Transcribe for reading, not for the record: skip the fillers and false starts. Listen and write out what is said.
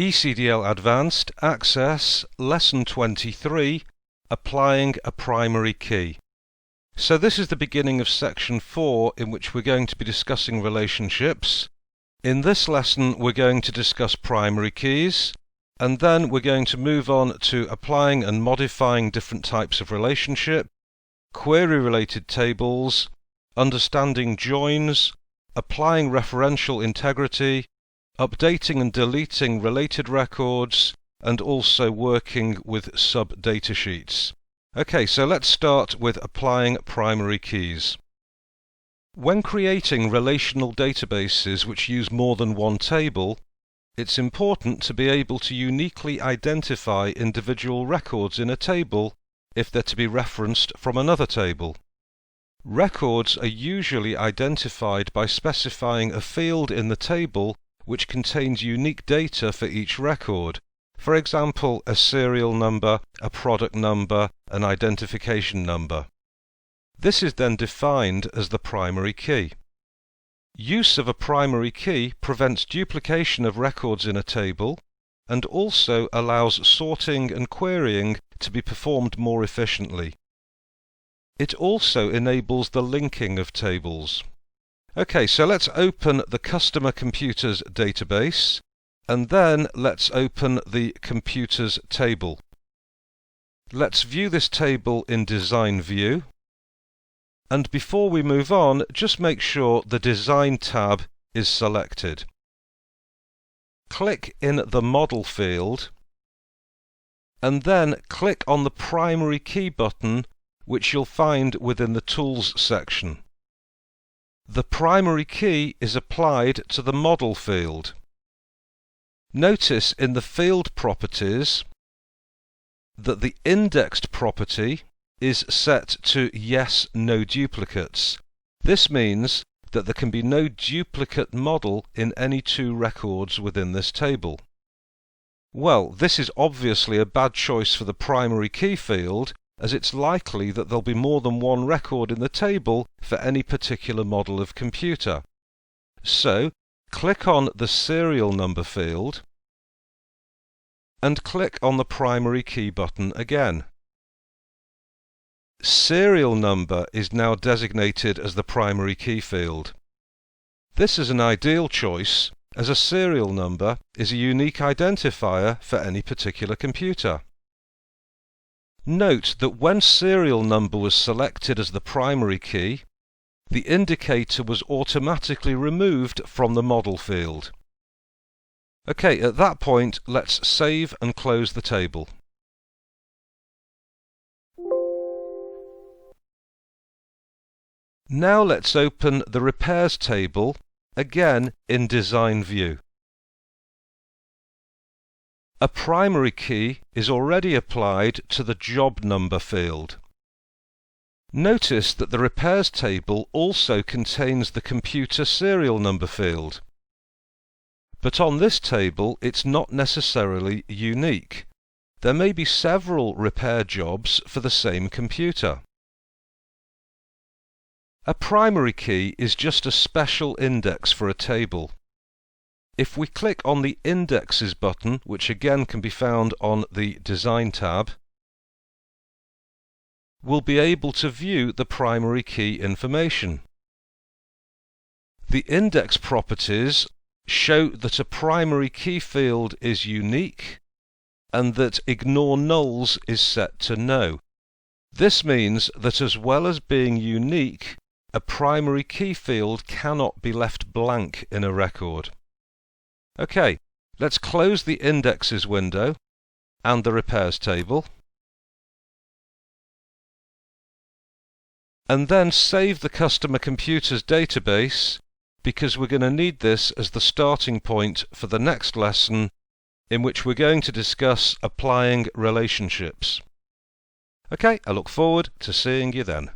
ECDL Advanced Access Lesson 23, Applying a Primary Key. So this is the beginning of Section 4, in which we're going to be discussing relationships. In this lesson we're going to discuss primary keys, and then we're going to move on to applying and modifying different types of relationship, query-related tables, understanding joins, applying referential integrity, updating and deleting related records, and also working with sub-data sheets. Okay, so let's start with applying primary keys. When creating relational databases which use more than one table, it's important to be able to uniquely identify individual records in a table if they're to be referenced from another table. Records are usually identified by specifying a field in the table which contains unique data for each record, for example a serial number, a product number, an identification number. This is then defined as the primary key. Use of a primary key prevents duplication of records in a table and also allows sorting and querying to be performed more efficiently. It also enables the linking of tables. Okay, so let's open the customer computers database, and then let's open the computers table. Let's view this table in Design View, and before we move on, just make sure the Design tab is selected. Click in the Model field, and then click on the Primary Key button, which you'll find within the Tools section. The primary key is applied to the Model field. Notice in the field properties that the indexed property is set to Yes, No Duplicates. This means that there can be no duplicate model in any two records within this table. Well, this is obviously a bad choice for the primary key field, as it's likely that there'll be more than one record in the table for any particular model of computer. So, click on the serial number field and click on the primary key button again. Serial number is now designated as the primary key field. This is an ideal choice, as a serial number is a unique identifier for any particular computer. Note that when serial number was selected as the primary key, the indicator was automatically removed from the model field. Okay, at that point, let's save and close the table. Now let's open the repairs table, again in Design View. A primary key is already applied to the job number field. Notice that the repairs table also contains the computer serial number field. But on this table it's not necessarily unique. There may be several repair jobs for the same computer. A primary key is just a special index for a table. If we click on the Indexes button, which again can be found on the Design tab, we'll be able to view the primary key information. The index properties show that a primary key field is unique and that Ignore Nulls is set to No. This means that as well as being unique, a primary key field cannot be left blank in a record. Okay, let's close the Indexes window and the Repairs table, and then save the Customer Computers database, because we're going to need this as the starting point for the next lesson, in which we're going to discuss applying relationships. Okay, I look forward to seeing you then.